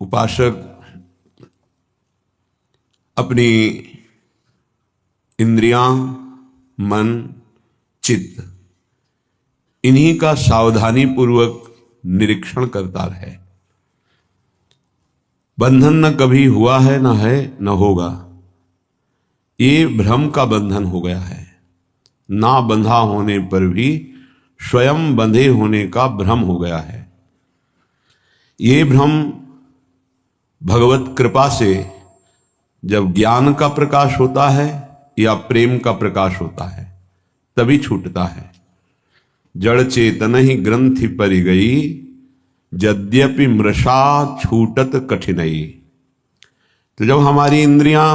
उपासक अपनी इंद्रियां, मन, चित्त, इन्हीं का सावधानी पूर्वक निरीक्षण करता रहे। बंधन न कभी हुआ है, न है, न होगा। ये भ्रम का बंधन हो गया है। ना बंधा होने पर भी स्वयं बंधे होने का भ्रम हो गया है। ये भ्रम भगवत कृपा से जब ज्ञान का प्रकाश होता है या प्रेम का प्रकाश होता है तभी छूटता है। जड़ चेतन ही ग्रंथि परि गई, यद्यपि मृषा छूटत कठिनई। तो जब हमारी इंद्रियां,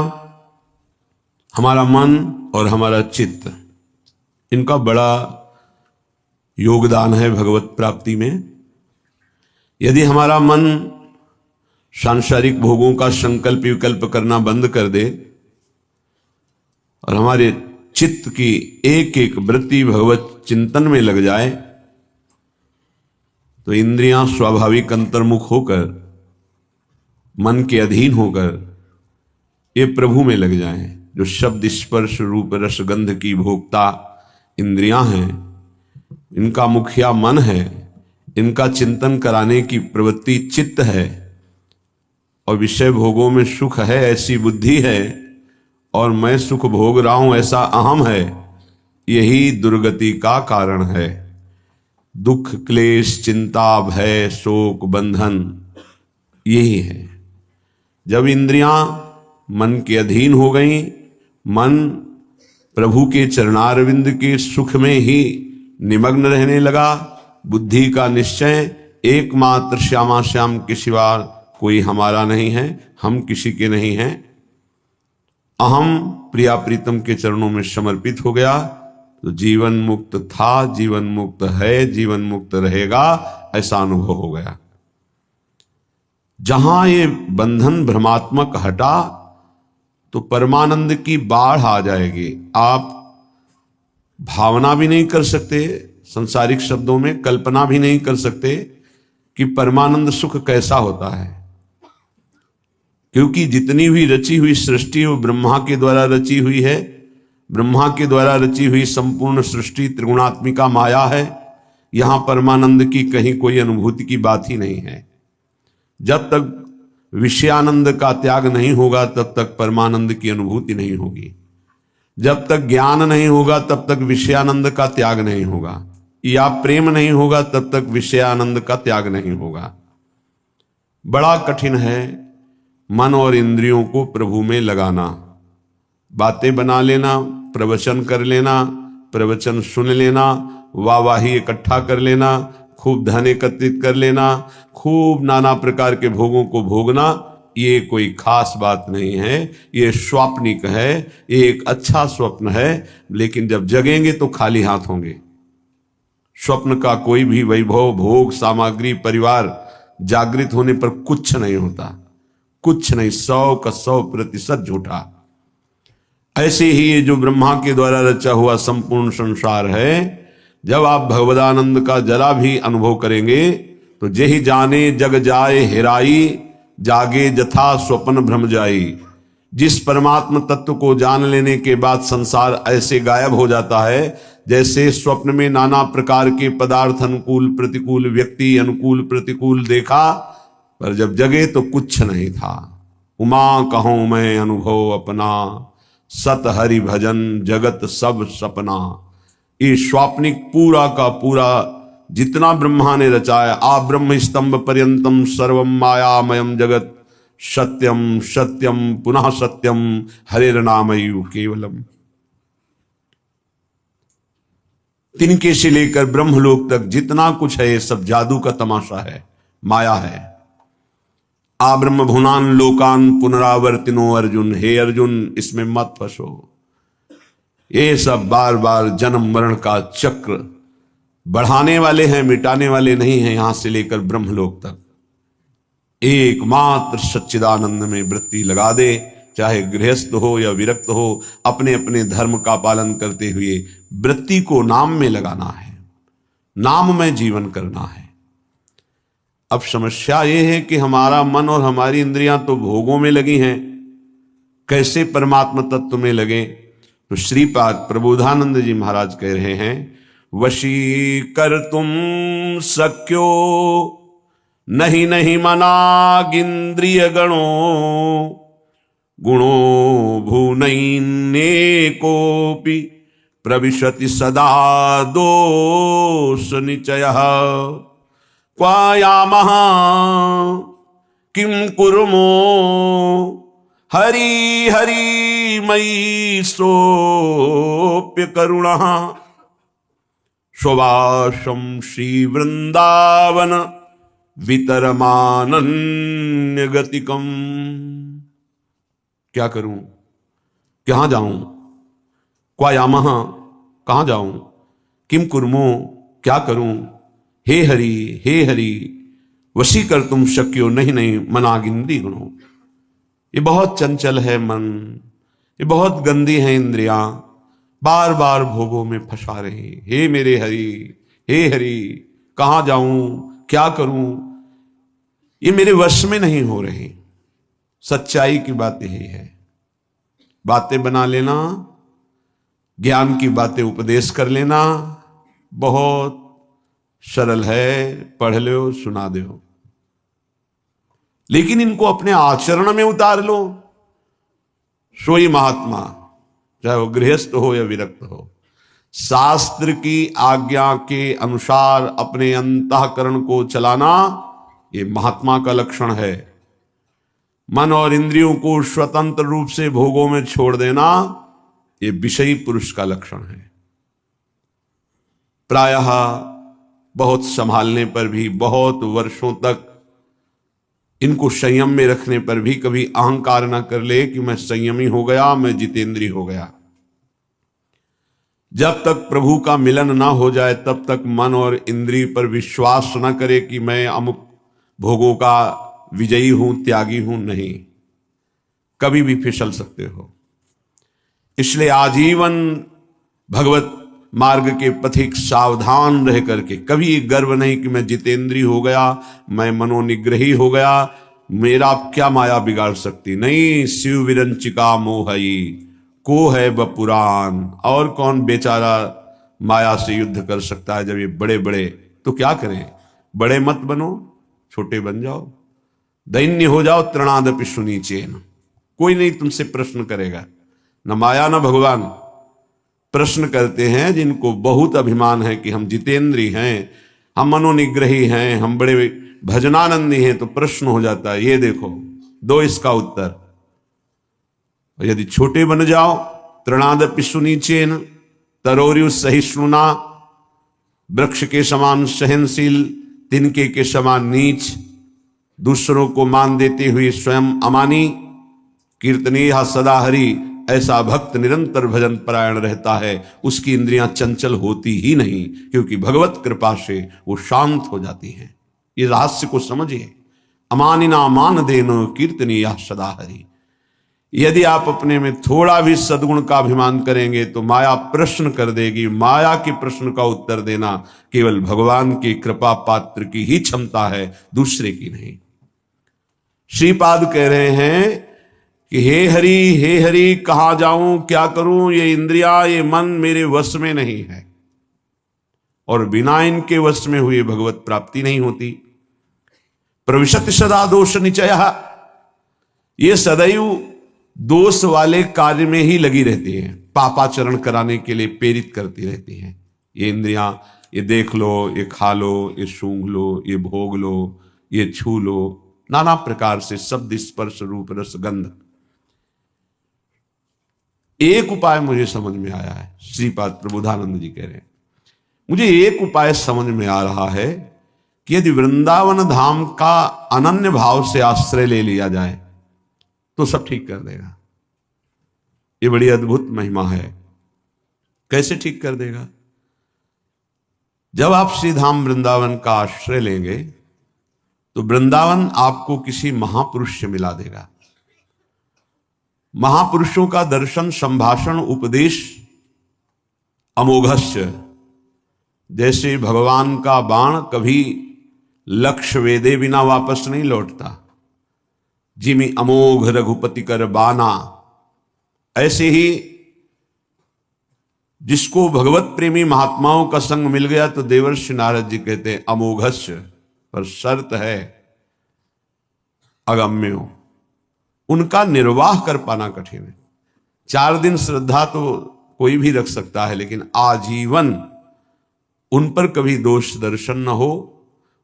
हमारा मन और हमारा चित्त, इनका बड़ा योगदान है भगवत प्राप्ति में। यदि हमारा मन सांसारिक भोगों का संकल्प विकल्प करना बंद कर दे और हमारे चित्त की एक एक वृत्ति भगवत चिंतन में लग जाए तो इंद्रियां स्वाभाविक अंतर्मुख होकर, मन के अधीन होकर ये प्रभु में लग जाएं। जो शब्द स्पर्श रूप रस गंध की भोक्ता इंद्रियां हैं, इनका मुखिया मन है, इनका चिंतन कराने की प्रवृत्ति चित्त है और विषय भोगों में सुख है ऐसी बुद्धि है और मैं सुख भोग रहा हूं ऐसा अहम है। यही दुर्गति का कारण है। दुख, क्लेश, चिंता, भय, शोक, बंधन यही है। जब इंद्रियां मन के अधीन हो गई, मन प्रभु के चरणारविंद के सुख में ही निमग्न रहने लगा, बुद्धि का निश्चय एकमात्र श्यामा श्याम के सिवा कोई हमारा नहीं है, हम किसी के नहीं हैं, अहम प्रिया प्रीतम के चरणों में समर्पित हो गया तो जीवन मुक्त था, जीवन मुक्त है, जीवन मुक्त रहेगा, ऐसा अनुभव हो गया। जहां ये बंधन भ्रमात्मक हटा तो परमानंद की बाढ़ आ जाएगी। आप भावना भी नहीं कर सकते, संसारिक शब्दों में कल्पना भी नहीं कर सकते कि परमानंद सुख कैसा होता है, क्योंकि जितनी भी रची हुई सृष्टि वो ब्रह्मा के द्वारा रची हुई है। ब्रह्मा के द्वारा रची हुई संपूर्ण सृष्टि त्रिगुणात्मिका माया है। यहां परमानंद की कहीं कोई अनुभूति की बात ही नहीं है। जब तक विषयानंद का त्याग नहीं होगा तब तक परमानंद की अनुभूति नहीं होगी। जब तक ज्ञान नहीं होगा तब तक विषयानंद का त्याग नहीं होगा, या प्रेम नहीं होगा तब तक विषयानंद का त्याग नहीं होगा। बड़ा कठिन है मन और इंद्रियों को प्रभु में लगाना। बातें बना लेना, प्रवचन कर लेना, प्रवचन सुन लेना, वाहवाही इकट्ठा कर लेना, खूब धन एकत्रित कर लेना, खूब नाना प्रकार के भोगों को भोगना, ये कोई खास बात नहीं है। ये स्वाप्निक है, ये एक अच्छा स्वप्न है, लेकिन जब जगेंगे तो खाली हाथ होंगे। स्वप्न का कोई भी वैभव, भोग, सामग्री, परिवार जागृत होने पर कुछ नहीं होता, कुछ नहीं, 100 का 100% झूठा। ऐसे ही ये जो ब्रह्मा के द्वारा रचा हुआ संपूर्ण संसार है, जब आप भगवदानंद का जरा भी अनुभव करेंगे तो जेहि जाने जग जाए हेराई, जागे जथा स्वप्न भ्रम जाई। जिस परमात्म तत्व को जान लेने के बाद संसार ऐसे गायब हो जाता है जैसे स्वप्न में नाना प्रकार के पदार्थ, अनुकूल प्रतिकूल, व्यक्ति अनुकूल प्रतिकूल देखा, पर जब जगे तो कुछ नहीं था। उमा कहूं मैं अनुभव अपना, सत हरि भजन जगत सब सपना। ये स्वाप्निक पूरा का पूरा जितना ब्रह्मा ने रचाया, आ ब्रह्म स्तंभ पर्यंतम सर्वम मायामयम जगत, सत्यम सत्यम पुनः सत्यम हरेर्नामयु केवलम। तिनके से लेकर ब्रह्मलोक तक जितना कुछ है ये सब जादू का तमाशा है, माया है। आ ब्रह्म भुनान लोकान पुनरावर्तिनो अर्जुन, हे अर्जुन इसमें मत फंसो। ये सब बार बार जन्म मरण का चक्र बढ़ाने वाले हैं, मिटाने वाले नहीं हैं। यहां से लेकर ब्रह्मलोक तक एकमात्र सच्चिदानंद में वृत्ति लगा दे, चाहे गृहस्थ हो या विरक्त हो, अपने अपने धर्म का पालन करते हुए वृत्ति को नाम में लगाना है, नाम में जीवन करना है। अब समस्या ये है कि हमारा मन और हमारी इंद्रियां तो भोगों में लगी हैं, कैसे परमात्मा तत्व में लगे? तो श्रीपाद प्रबोधानंद जी महाराज कह रहे हैं, वशी कर तुम सक्यो नहीं नहीं मनागिंद्रिय गणो, गुणो भूनैन्येकोपि प्रविशति सदा दोष निचयः। क्वायामः किं कुर्मो हरि हरि मयि सोप्य करुणः, स्ववासं श्री वृंदावन वितरमानन्य गतिकम। क्या करूं, कहां जाऊं? क्वायामः, कहां जाऊं? किम कुर्मो, क्या करूं? हे हरि वशी कर तुम शक्यो नहीं नहीं मनागिंद्री गुणों। ये बहुत चंचल है मन, ये बहुत गंदी है इंद्रियां, बार बार भोगों में फंसा रही। हे मेरे हरि, हे हरि, कहां जाऊं, क्या करूं? ये मेरे वश में नहीं हो रही। सच्चाई की बात यही है। बातें बना लेना, ज्ञान की बातें उपदेश कर लेना बहुत सरल है, पढ़ लो सुना दो, लेकिन इनको अपने आचरण में उतार लो, सोई महात्मा, चाहे वो गृहस्थ हो या विरक्त हो। शास्त्र की आज्ञा के अनुसार अपने अंतःकरण को चलाना ये महात्मा का लक्षण है। मन और इंद्रियों को स्वतंत्र रूप से भोगों में छोड़ देना ये विषयी पुरुष का लक्षण है। प्रायः बहुत संभालने पर भी, बहुत वर्षों तक इनको संयम में रखने पर भी कभी अहंकार ना कर ले कि मैं संयमी हो गया, मैं जितेंद्री हो गया। जब तक प्रभु का मिलन ना हो जाए तब तक मन और इंद्रिय पर विश्वास ना करे कि मैं अमुक भोगों का विजयी हूं, त्यागी हूं। नहीं, कभी भी फिसल सकते हो। इसलिए आजीवन भगवत मार्ग के पथिक सावधान रह करके कभी गर्व नहीं कि मैं जितेंद्री हो गया, मैं मनोनिग्रही हो गया, मेरा क्या माया बिगाड़ सकती। नहीं, शिव विरंचिका मोहई को है बपुराण। और कौन बेचारा माया से युद्ध कर सकता है? जब ये बड़े बड़े, तो क्या करें? बड़े मत बनो, छोटे बन जाओ, दैन्य हो जाओ। तृणादपि सुनीचेन, कोई नहीं तुमसे प्रश्न करेगा, न माया न भगवान। प्रश्न करते हैं जिनको बहुत अभिमान है कि हम जितेंद्री हैं, हम मनोनिग्रही हैं, हम बड़े भजनानंदी हैं, तो प्रश्न हो जाता है, ये देखो दो इसका उत्तर। और यदि छोटे बन जाओ, तृणादपि सुनीचेन तरोर्यु सहिष्णुना, वृक्ष के समान सहनशील, तिनके के समान नीच, दूसरों को मान देते हुए स्वयं अमानी, कीर्तनीय सदा हरि, ऐसा भक्त निरंतर भजन परायण रहता है, उसकी इंद्रियां चंचल होती ही नहीं, क्योंकि भगवत कृपा से वो शांत हो जाती हैं। ये रहस्य को समझिए। अमानिना मान देनो कीर्तनीय सदा हरि। यदि आप अपने में थोड़ा भी सद्गुण का अभिमान करेंगे तो माया प्रश्न कर देगी। माया के प्रश्न का उत्तर देना केवल भगवान की कृपा पात्र की ही क्षमता है, दूसरे की नहीं। श्रीपाद कह रहे हैं कि हे हरि कहां जाऊं, क्या करूं? ये इंद्रिया, ये मन मेरे वश में नहीं है, और बिना इनके वश में हुए भगवत प्राप्ति नहीं होती। प्रविशति सदा दोष निचयः, ये सदैव दोष वाले कार्य में ही लगी रहती हैं, पापाचरण कराने के लिए प्रेरित करती रहती हैं। ये इंद्रियां, ये देख लो, ये खा लो, ये सूंघ लो, ये भोग लो, ये छू लो, नाना प्रकार से शब्द स्पर्श रूप रस गंध। एक उपाय मुझे समझ में आया है, श्रीपाद प्रबोधानंद जी कह रहे हैं, मुझे एक उपाय समझ में आ रहा है कि यदि वृंदावन धाम का अनन्य भाव से आश्रय ले लिया जाए तो सब ठीक कर देगा। ये बड़ी अद्भुत महिमा है। कैसे ठीक कर देगा? जब आप श्री धाम वृंदावन का आश्रय लेंगे तो वृंदावन आपको किसी महापुरुष से मिला देगा। महापुरुषों का दर्शन, संभाषण, उपदेश अमोघस्य, जैसे भगवान का बाण कभी लक्ष्य वेदे बिना वापस नहीं लौटता। जिमि अमोघ रघुपति कर बाना, ऐसे ही जिसको भगवत प्रेमी महात्माओं का संग मिल गया तो देवर्षि नारद जी कहते हैं अमोघस्य, पर शर्त है अगम्यो, उनका निर्वाह कर पाना कठिन है। 4 दिन श्रद्धा तो कोई भी रख सकता है, लेकिन आजीवन उन पर कभी दोष दर्शन न हो,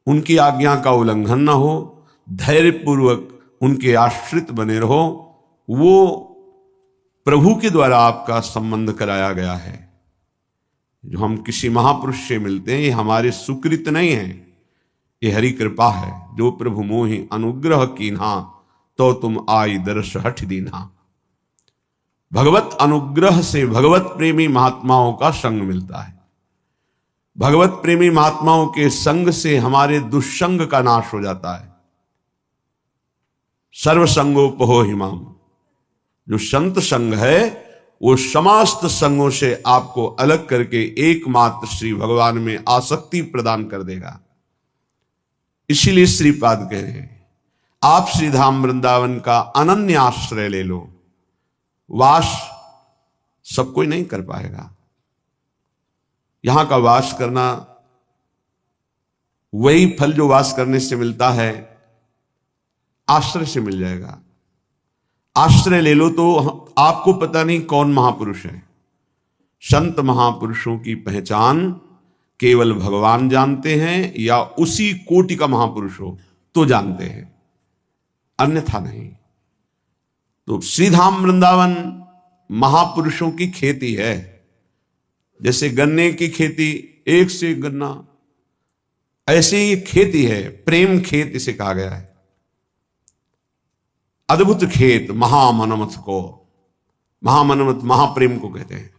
उनकी आज्ञा का उल्लंघन न हो, धैर्यपूर्वक उनके आश्रित बने रहो, वो प्रभु के द्वारा आपका संबंध कराया गया है। जो हम किसी महापुरुष से मिलते हैं ये हमारे सुकृत नहीं है, ये हरि कृपा है। जो प्रभु मोहि अनुग्रह कीन्हा, तो तुम आई दर्श हठ दीन्हा। भगवत अनुग्रह से भगवत प्रेमी महात्माओं का संग मिलता है। भगवत प्रेमी महात्माओं के संग से हमारे दुष्संग का नाश हो जाता है। सर्वसंगोपहो हिमाम, जो संत संग है वो समस्त संगों से आपको अलग करके एकमात्र श्री भगवान में आसक्ति प्रदान कर देगा। इसीलिए श्रीपाद कह रहे हैं आप श्री धाम वृंदावन का अनन्य आश्रय ले लो। वास सब कोई नहीं कर पाएगा। यहां का वास करना वही फल जो वास करने से मिलता है आश्रय से मिल जाएगा। आश्रय ले लो तो आपको पता नहीं कौन महापुरुष है। संत महापुरुषों की पहचान केवल भगवान जानते हैं, या उसी कोटि का महापुरुष हो तो जानते हैं, अन्यथा नहीं। तो श्रीधाम वृंदावन महापुरुषों की खेती है। जैसे गन्ने की खेती, एक से एक गन्ना, ऐसे ही खेती है। प्रेम खेत इसे कहा गया है। अद्भुत खेत महामनमथ को, महामनमथ महाप्रेम को कहते हैं।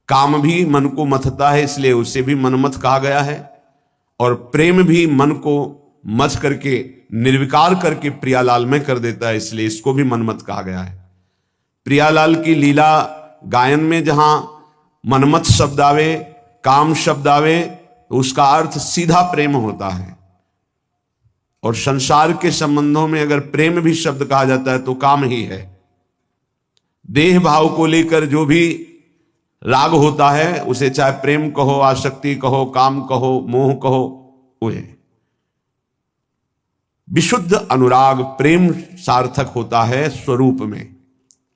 काम भी मन को मथता है, इसलिए उसे भी मनमथ कहा गया है। और प्रेम भी मन को मथ करके निर्विकार करके प्रियालाल में कर देता है, इसलिए इसको भी मनमथ कहा गया है। प्रियालाल की लीला गायन में जहां मनमथ शब्द आवे, काम शब्द आवे, तो उसका अर्थ सीधा प्रेम होता है। और संसार के संबंधों में अगर प्रेम भी शब्द कहा जाता है तो काम ही है। देह भाव को लेकर जो भी राग होता है उसे चाहे प्रेम कहो, आसक्ति कहो, काम कहो, मोह कहो, वो है। विशुद्ध अनुराग प्रेम सार्थक होता है स्वरूप में,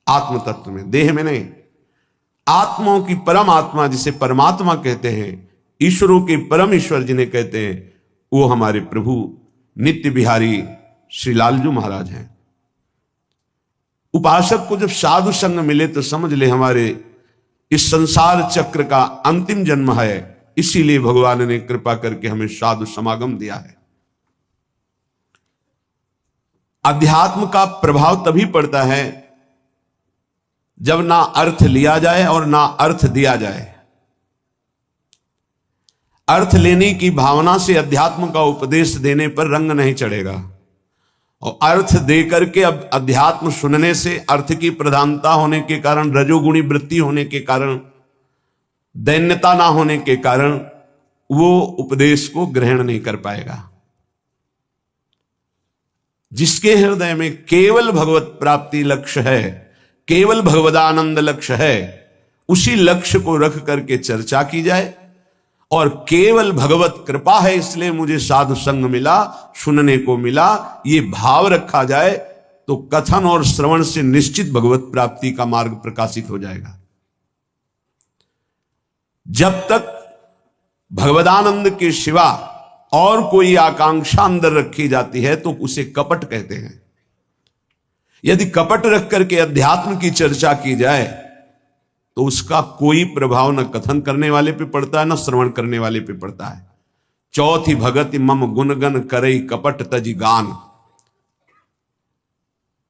आत्म तत्व में, देह में नहीं। आत्माओं की परम आत्मा जिसे परमात्मा कहते हैं, ईश्वरों के परम ईश्वर जिन्हें कहते हैं, वो हमारे प्रभु नित्य बिहारी श्री लालजू महाराज हैं। उपासक को जब साधु संग मिले तो समझ ले हमारे इस संसार चक्र का अंतिम जन्म है। इसीलिए भगवान ने कृपा करके हमें साधु समागम दिया है। अध्यात्म का प्रभाव तभी पड़ता है जब ना अर्थ लिया जाए और ना अर्थ दिया जाए। अर्थ लेने की भावना से अध्यात्म का उपदेश देने पर रंग नहीं चढ़ेगा, और अर्थ दे करके अब अध्यात्म सुनने से अर्थ की प्रधानता होने के कारण, रजोगुणी वृत्ति होने के कारण, दैन्यता ना होने के कारण वो उपदेश को ग्रहण नहीं कर पाएगा। जिसके हृदय में केवल भगवत प्राप्ति लक्ष्य है, केवल भगवदानंद लक्ष्य है, उसी लक्ष्य को रख करके चर्चा की जाए। और केवल भगवत कृपा है इसलिए मुझे साधु संग मिला, सुनने को मिला, ये भाव रखा जाए तो कथन और श्रवण से निश्चित भगवत प्राप्ति का मार्ग प्रकाशित हो जाएगा। जब तक भगवदानंद के सिवा और कोई आकांक्षा अंदर रखी जाती है तो उसे कपट कहते हैं। यदि कपट रख करके अध्यात्म की चर्चा की जाए तो उसका कोई प्रभाव न कथन करने वाले पे पड़ता है, न श्रवण करने वाले पे पड़ता है। चौथी भगति मम गुणगन करई कपट तजी गान।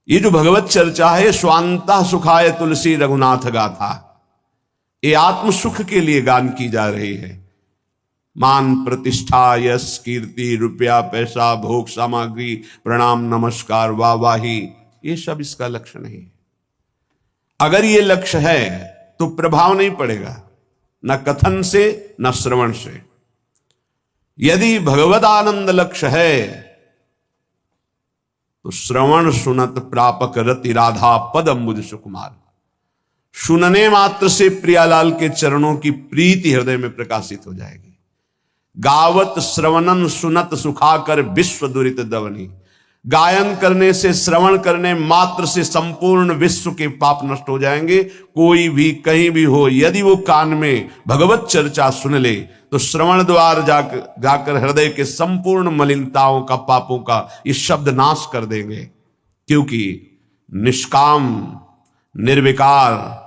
ये जो भगवत चर्चा है, स्वांता सुखाय तुलसी रघुनाथ गाथा, ये आत्म सुख के लिए गान की जा रही है। मान प्रतिष्ठा, यश, कीर्ति, रुपया, पैसा, भोग सामग्री, प्रणाम, नमस्कार, वाहवाही, ये सब इसका लक्ष्य नहीं है। अगर ये लक्ष्य है तो प्रभाव नहीं पड़ेगा, न कथन से न श्रवण से। यदि भगवत आनंद लक्ष्य है तो श्रवण सुनत प्रापक रति राधा पद अम्बुज सुकुमार। सुनने मात्र से प्रियालाल के चरणों की प्रीति हृदय में प्रकाशित हो जाएगी। गावत श्रवणन सुनत सुखाकर विश्व दुरित दवनी। गायन करने से, श्रवण करने मात्र से संपूर्ण विश्व के पाप नष्ट हो जाएंगे। कोई भी कहीं भी हो, यदि वो कान में भगवत चर्चा सुन ले तो श्रवण द्वार जाकर हृदय के संपूर्ण मलिनताओं का, पापों का ये शब्द नाश कर देंगे। क्योंकि निष्काम निर्विकार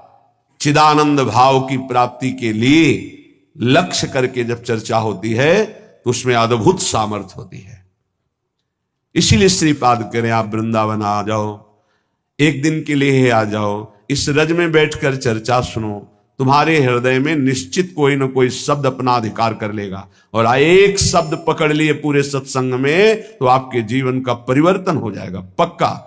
चिदानंद भाव की प्राप्ति के लिए लक्ष्य करके जब चर्चा होती है तो उसमें अद्भुत सामर्थ्य होती है। इसीलिए श्रीपाद करें, आप वृंदावन आ जाओ, एक दिन के लिए ही आ जाओ, इस रज में बैठकर चर्चा सुनो, तुम्हारे हृदय में निश्चित कोई ना कोई शब्द अपना अधिकार कर लेगा। और एक शब्द पकड़ लिए पूरे सत्संग में तो आपके जीवन का परिवर्तन हो जाएगा पक्का।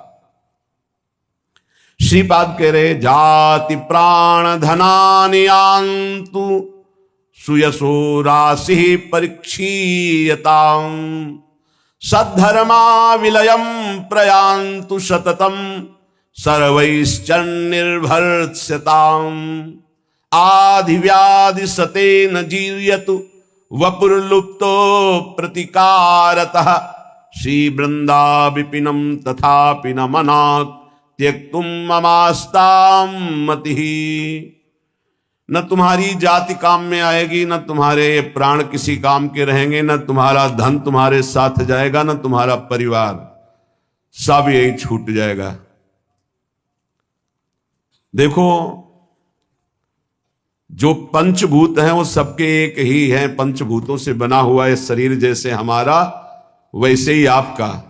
श्रीपाद कह रहे, जाति प्राण धनानि यान्तु सुयसो राशि परीक्षीयतां। सद्धर्मा विलयम प्रयान्तु सततम सर्वैश्चन्निर्भर्त्स्यताम्। आधिव्याधि सतेन जीर्यतु वपुर्लुप्तो प्रतिकारतः। श्री वृंदा विपिनम तथापि न मनाक् त्यक्तुम ममास्ताम मतिः। न तुम्हारी जाति काम में आएगी, न तुम्हारे प्राण किसी काम के रहेंगे, न तुम्हारा धन तुम्हारे साथ जाएगा, न तुम्हारा परिवार, सब यही छूट जाएगा। देखो, जो पंचभूत हैं वो सबके एक ही हैं। पंचभूतों से बना हुआ है शरीर, जैसे हमारा वैसे ही आपका।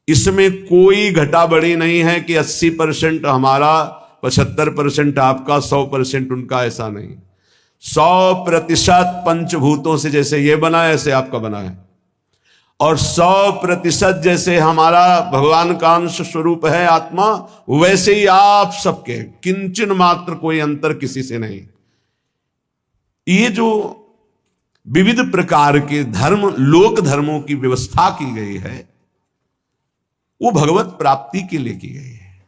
इसमें कोई घटा बढ़ी नहीं है कि 80% हमारा, 75% आपका, 100% उनका, ऐसा नहीं। 100% पंचभूतों से जैसे ये बना है ऐसे आपका बना है। और 100% जैसे हमारा भगवान का अंश स्वरूप है आत्मा, वैसे ही आप सबके, किंचन मात्र कोई अंतर किसी से नहीं। ये जो विविध प्रकार के धर्म, लोक धर्मों की व्यवस्था की गई है वो भगवत प्राप्ति के लिए की गई है।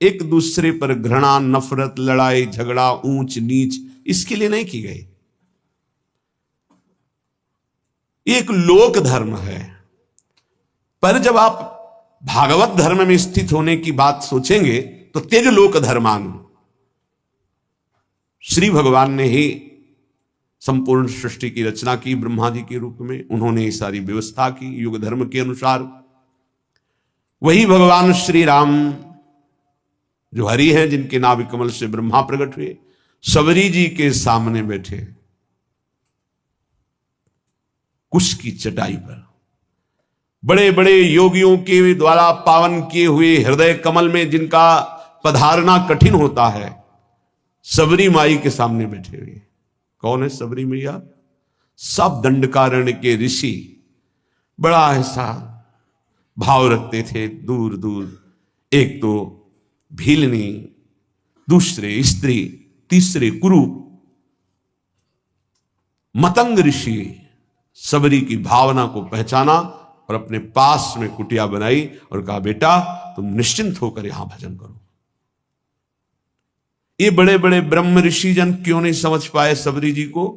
एक दूसरे पर घृणा, नफरत, लड़ाई झगड़ा, ऊंच नीच, इसके लिए नहीं की गई। एक लोक धर्म है। पर जब आप भागवत धर्म में स्थित होने की बात सोचेंगे तो तेज लोक धर्मान, श्री भगवान ने ही संपूर्ण सृष्टि की रचना की ब्रह्मा जी के रूप में। उन्होंने ये सारी व्यवस्था की युग धर्म के अनुसार। वही भगवान श्री राम जो हरि हैं, जिनके नाभि कमल से ब्रह्मा प्रकट हुए, सबरी जी के सामने बैठे कुश की चटाई पर, बड़े बड़े योगियों के द्वारा पावन किए हुए हृदय कमल में जिनका पधारना कठिन होता है, सबरी माई के सामने बैठे हुए। कौन है सबरी मैया? सब दंडकारण्य के ऋषि बड़ा ऐसा भाव रखते थे। दूर दूर, एक तो भीलनी, दूसरे स्त्री, तीसरे कुरु, मतंग ऋषि सबरी की भावना को पहचाना और अपने पास में कुटिया बनाई और कहा, बेटा तुम निश्चिंत होकर यहां भजन करो। ये बड़े बड़े ब्रह्म ऋषि जन क्यों नहीं समझ पाए सबरी जी को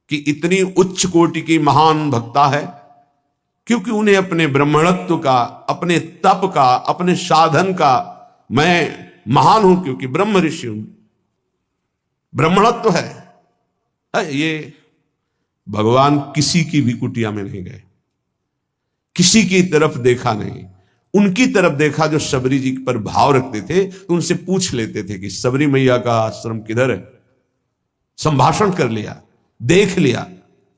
कि इतनी उच्च कोटि की महान भक्ता है? क्योंकि उन्हें अपने ब्रह्मणत्व का, अपने तप का, अपने साधन का, मैं महान हूं क्योंकि ब्रह्म ऋषि हूं, ब्रह्मणत्व है। ये भगवान किसी की भी कुटिया में नहीं गए, किसी की तरफ देखा नहीं, उनकी तरफ देखा जो सबरी जी पर भाव रखते थे। तो उनसे पूछ लेते थे कि सबरी मैया का आश्रम किधर है। संभाषण कर लिया, देख लिया,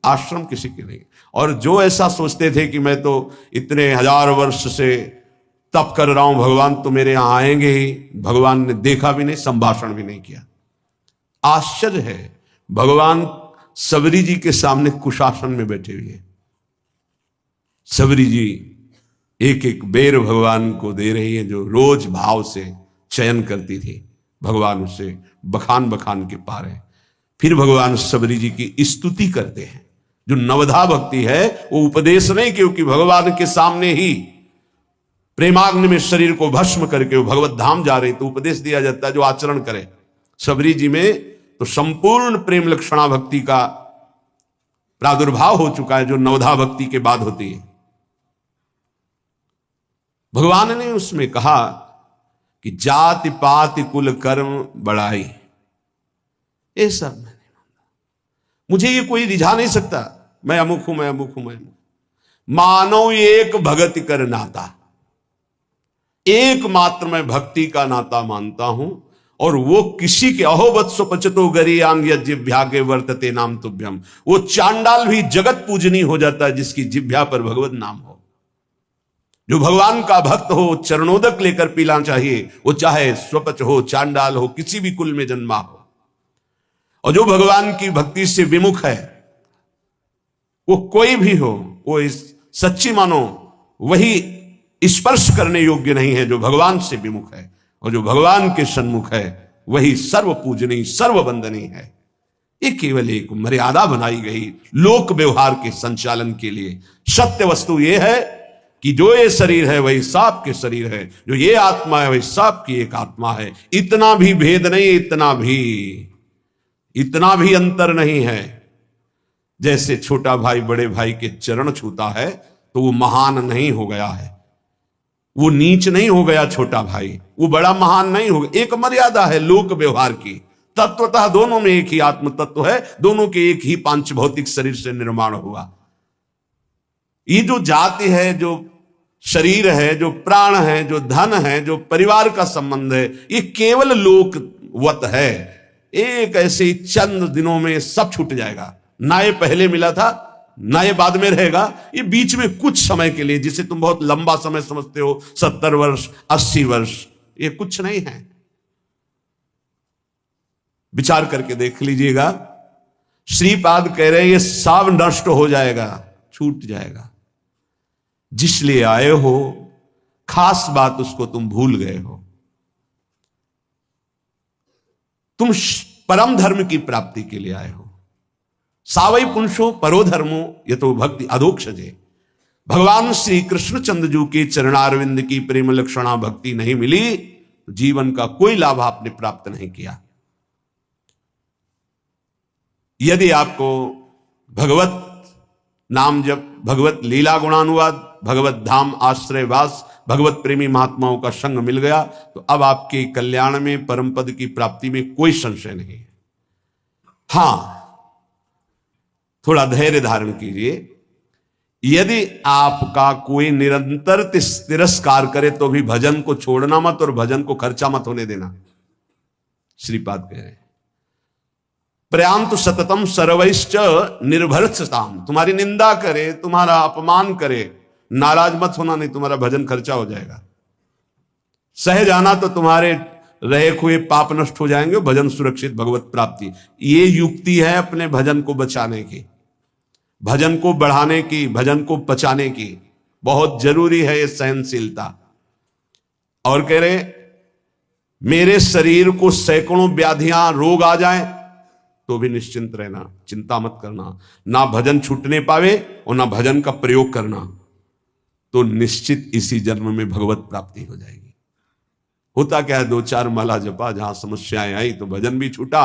आश्रम किसी के नहीं। और जो ऐसा सोचते थे कि मैं तो इतने 1000 वर्ष से तप कर रहा हूं, भगवान तो मेरे यहां आएंगे ही, भगवान ने देखा भी नहीं, संभाषण भी नहीं किया। आश्चर्य है, भगवान सबरी जी के सामने कुशासन में बैठे हुए। सबरी जी एक एक बेर भगवान को दे रही है, जो रोज भाव से चयन करती थी। भगवान उसे बखान बखान के पा रहे। फिर भगवान सबरी जी की स्तुति करते हैं, जो नवधा भक्ति है वो उपदेश नहीं, क्योंकि भगवान के सामने ही प्रेमाग्नि में शरीर को भस्म करके वो भगवत धाम जा रहे, तो उपदेश दिया जाता है जो आचरण करे। सबरी जी में तो संपूर्ण प्रेम लक्षणा भक्ति का प्रादुर्भाव हो चुका है, जो नवधा भक्ति के बाद होती है। भगवान ने उसमें कहा कि जाति पाति कुल कर्म बढ़ाई, ये सब मैंने मुझे ये कोई रिझा नहीं सकता, मैं अमुक हूं, मैं अमुक हूं, मैं मानो एक भगति कर नाता, एकमात्र मैं भक्ति का नाता मानता हूं, और वो किसी के अहोवत्सो पचतो गरीयांग जिभ्या के वर्तते नाम तुभ्यम, वो चांडाल भी जगत पूजनी हो जाता है जिसकी जिभ्या पर भगवत नाम हो। जो भगवान का भक्त हो चरणोदक लेकर पीना चाहिए, वो चाहे स्वपच हो, चांडाल हो, किसी भी कुल में जन्मा हो। और जो भगवान की भक्ति से विमुख है, वो कोई भी हो, वो इस सच्ची मानो वही स्पर्श करने योग्य नहीं है जो भगवान से विमुख है, और जो भगवान के सन्मुख है वही सर्व पूजनीय सर्व वंदनीय है। ये केवल एक मर्यादा बनाई गई लोक व्यवहार के संचालन के लिए। सत्य वस्तु ये है कि जो ये शरीर है वही सांप के शरीर है, जो ये आत्मा है वही सांप की एक आत्मा है। इतना भी भेद नहीं, इतना भी अंतर नहीं है। जैसे छोटा भाई बड़े भाई के चरण छूता है तो वो महान नहीं हो गया है, वो नीच नहीं हो गया छोटा भाई, वो बड़ा महान नहीं हो गया। एक मर्यादा है लोक व्यवहार की। तत्वतः दोनों में एक ही आत्म तत्व है, दोनों के एक ही पांच भौतिक शरीर से निर्माण हुआ। ये जो जाति है, जो शरीर है, जो प्राण है, जो धन है, जो परिवार का संबंध है, ये केवल लोकवत है। एक ऐसे ही चंद दिनों में सब छूट जाएगा। ना ये पहले मिला था ना ये बाद में रहेगा, ये बीच में कुछ समय के लिए, जिसे तुम बहुत लंबा समय समझते हो, 70 वर्ष 80 वर्ष, ये कुछ नहीं है। विचार करके देख लीजिएगा। श्रीपाद कह रहे हैं ये सब नष्ट हो जाएगा, छूट जाएगा। जिस लिए आए हो खास बात उसको तुम भूल गए हो। तुम परम धर्म की प्राप्ति के लिए आए हो। सावई पुंसो परो धर्मो ये तो भक्ति अधोक्षजे। भगवान श्री कृष्णचंद्र के चरणारविंद की प्रेम लक्षणा भक्ति नहीं मिली तो जीवन का कोई लाभ आपने प्राप्त नहीं किया। यदि आपको भगवत नाम जप, भगवत लीला गुणानुवाद, भगवत धाम आश्रयवास, भगवत प्रेमी महात्माओं का संग मिल गया तो अब आपके कल्याण में, परम पद की प्राप्ति में कोई संशय नहीं है। हां, थोड़ा धैर्य धारण कीजिए। यदि आपका कोई निरंतर तिरस्कार करे तो भी भजन को छोड़ना मत और भजन को खर्चा मत होने देना। श्रीपाद कह रहे हैं प्रयांत सततम सर्वैश्च निर्भरताम। तुम्हारी निंदा करे, तुम्हारा अपमान करे, नाराज मत होना, नहीं तुम्हारा भजन खर्चा हो जाएगा। सह जाना तो तुम्हारे रहे हुए पाप नष्ट हो जाएंगे, भजन सुरक्षित, भगवत प्राप्ति। ये युक्ति है अपने भजन को बचाने की, भजन को बढ़ाने की, भजन को बचाने की। बहुत जरूरी है ये सहनशीलता। और कह रहे मेरे शरीर को सैकड़ों व्याधियां रोग आ जाएं तो भी निश्चिंत रहना, चिंता मत करना। ना भजन छूटने पावे और ना भजन का प्रयोग करना तो निश्चित इसी जन्म में भगवत प्राप्ति हो जाएगी। होता क्या है, 2-4 माला जपा, जहां समस्याएं आई तो भजन भी छूटा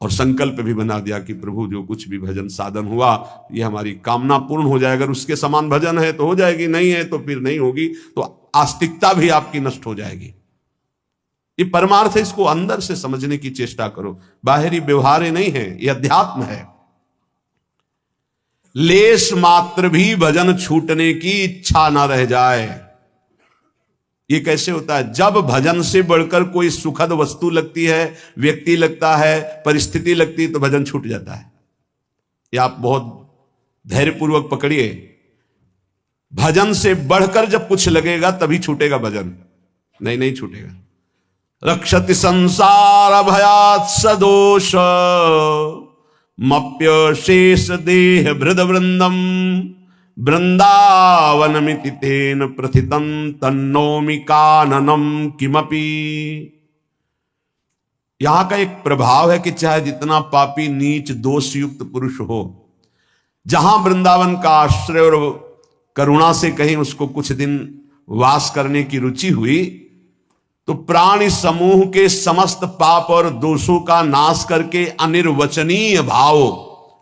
और संकल्प भी बना दिया कि प्रभु जो कुछ भी भजन साधन हुआ ये हमारी कामना पूर्ण हो जाए। अगर उसके समान भजन है तो हो जाएगी, नहीं है तो फिर नहीं होगी, तो आस्तिकता भी आपकी नष्ट हो जाएगी। ये परमार्थ है, इसको अंदर से समझने की चेष्टा करो। बाहरी व्यवहार नहीं है, ये अध्यात्म है। लेश मात्र भी भजन छूटने की इच्छा ना रह जाए। ये कैसे होता है? जब भजन से बढ़कर कोई सुखद वस्तु लगती है, व्यक्ति लगता है, परिस्थिति लगती है तो भजन छूट जाता है। ये आप बहुत धैर्यपूर्वक पकड़िए। भजन से बढ़कर जब कुछ लगेगा तभी छूटेगा भजन, नहीं छूटेगा। रक्षति संसार भयात् सदोष मप्य शेष देह भृद वृंदम वृंदावनमिति तेन प्रथितं तन्नोमि काननम किमपि। यहां का एक प्रभाव है कि चाहे जितना पापी नीच दोष युक्त पुरुष हो, जहां वृंदावन का आश्रय और करुणा से कहीं उसको कुछ दिन वास करने की रुचि हुई, तो प्राणी समूह के समस्त पाप और दोषों का नाश करके अनिर्वचनीय भाव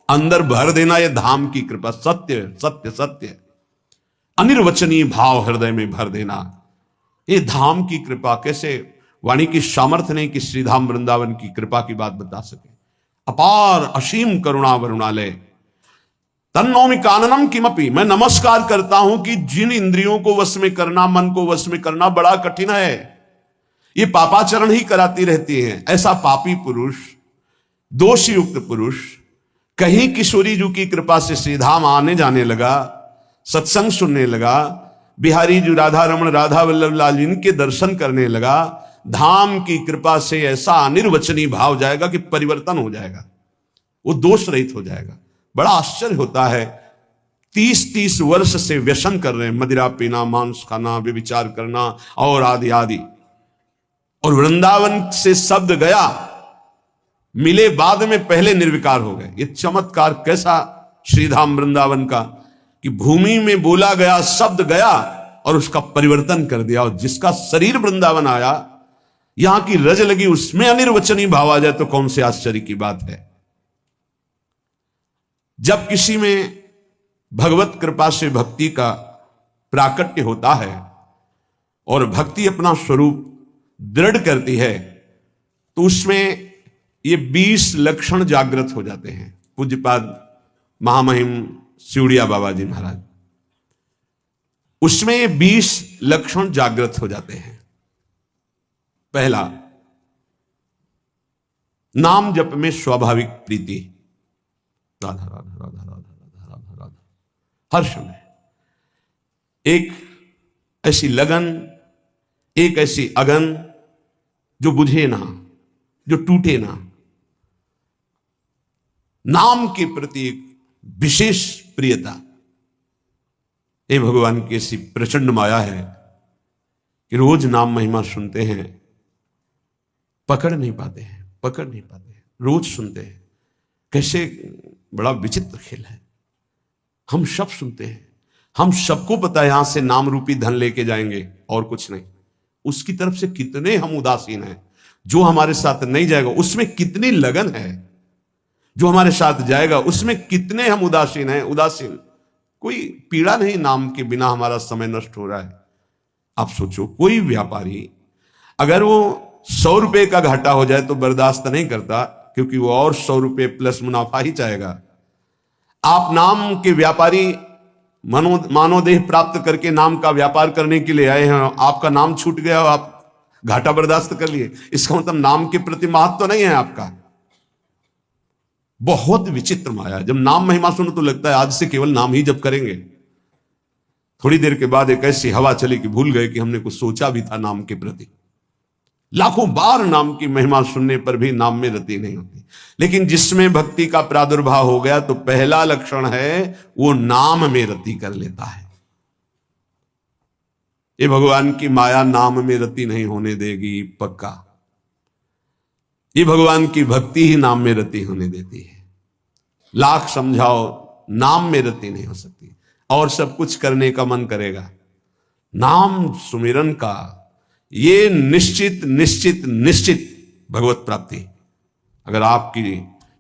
अंदर भर देना, यह धाम की कृपा। सत्य सत्य सत्य, अनिर्वचनीय भाव हृदय में भर देना, ये धाम की कृपा। कैसे वाणी की सामर्थ्य नहीं कि श्रीधाम वृंदावन की कृपा की बात बता सके। अपार असीम करुणा वरुणालय, तन्नौमि काननम किमपि। मैं नमस्कार करता हूं कि जिन इंद्रियों को वश में करना, मन को वश में करना बड़ा कठिन है, ये पापाचरण ही कराती रहती हैं। ऐसा पापी पुरुष, दोषयुक्त पुरुष कहीं किशोरी जी की कृपा से श्रीधाम आने जाने लगा, सत्संग सुनने लगा, बिहारी जी, राधा रमण, राधा वल्लभ लाल जी इनके दर्शन करने लगा। धाम की कृपा से ऐसा अनिर्वचनीय भाव जाएगा कि परिवर्तन हो जाएगा, वो दोष रहित हो जाएगा। बड़ा आश्चर्य होता है, 30-30 वर्ष से व्यसन कर रहे हैं, मदिरा पीना, मांस खाना, व्यभिचार करना और आदि आदि, और वृंदावन से शब्द गया, मिले बाद में पहले निर्विकार हो गए। ये चमत्कार कैसा श्रीधाम वृंदावन का, कि भूमि में बोला गया शब्द गया और उसका परिवर्तन कर दिया। और जिसका शरीर वृंदावन आया, यहां की रज लगी, उसमें अनिर्वचनीय भाव आ जाए तो कौन से आश्चर्य की बात है। जब किसी में भगवत कृपा से भक्ति का प्राकट्य होता है और भक्ति अपना स्वरूप दृढ़ करती है, तो उसमें ये 20 लक्षण जागृत हो जाते हैं। पूज्यपाद महामहिम सिउड़िया बाबा जी महाराज, उसमें ये 20 लक्षण जागृत हो जाते हैं। पहला, नाम जप में स्वाभाविक प्रीति, राधा राधा राधा राधा राधा राधा राधा, हर समय एक ऐसी लगन, एक ऐसी अगन जो बुझे ना, जो टूटे ना। नाम के प्रति एक विशेष प्रियता। ये भगवान की ऐसी प्रचंड माया है कि रोज नाम महिमा सुनते हैं, पकड़ नहीं पाते हैं, पकड़ नहीं पाते हैं, रोज सुनते हैं। कैसे बड़ा विचित्र खेल है। हम सब सुनते हैं, हम सबको पता है यहां से नाम रूपी धन लेके जाएंगे और कुछ नहीं। उसकी तरफ से कितने हम उदासीन हैं। जो हमारे साथ नहीं जाएगा उसमें कितनी लगन है, जो हमारे साथ जाएगा उसमें कितने हम उदासीन हैं। उदासीन, कोई पीड़ा नहीं नाम के बिना हमारा समय नष्ट हो रहा है। आप सोचो, कोई व्यापारी अगर वो 100 रुपए का घाटा हो जाए तो बर्दाश्त नहीं करता, क्योंकि वो और 100 रुपए प्लस मुनाफा ही चाहेगा। आप नाम के व्यापारी मानवदेह प्राप्त करके नाम का व्यापार करने के लिए आए हैं, आपका नाम छूट गया और आप घाटा बर्दाश्त कर लिए, इसका मतलब नाम के प्रति महत्व तो नहीं है आपका। बहुत विचित्र माया। जब नाम महिमा सुनो तो लगता है आज से केवल नाम ही जप करेंगे। थोड़ी देर के बाद एक ऐसी हवा चली कि भूल गए कि हमने कुछ सोचा भी था नाम के प्रति। लाखों बार नाम की महिमा सुनने पर भी नाम में रति नहीं होती। लेकिन जिसमें भक्ति का प्रादुर्भाव हो गया तो पहला लक्षण है वो नाम में रति कर लेता है। ये भगवान की माया नाम में रति नहीं होने देगी, पक्का। ये भगवान की भक्ति ही नाम में रति होने देती है। लाख समझाओ, नाम में रति नहीं हो सकती। और सब कुछ करने का मन करेगा, नाम सुमिरन का ये निश्चित निश्चित निश्चित भगवत प्राप्ति। अगर आपकी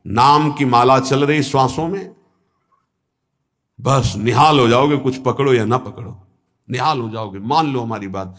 नाम की माला चल रही श्वासों में, बस निहाल हो जाओगे। कुछ पकड़ो या ना पकड़ो, निहाल हो जाओगे। मान लो हमारी बात,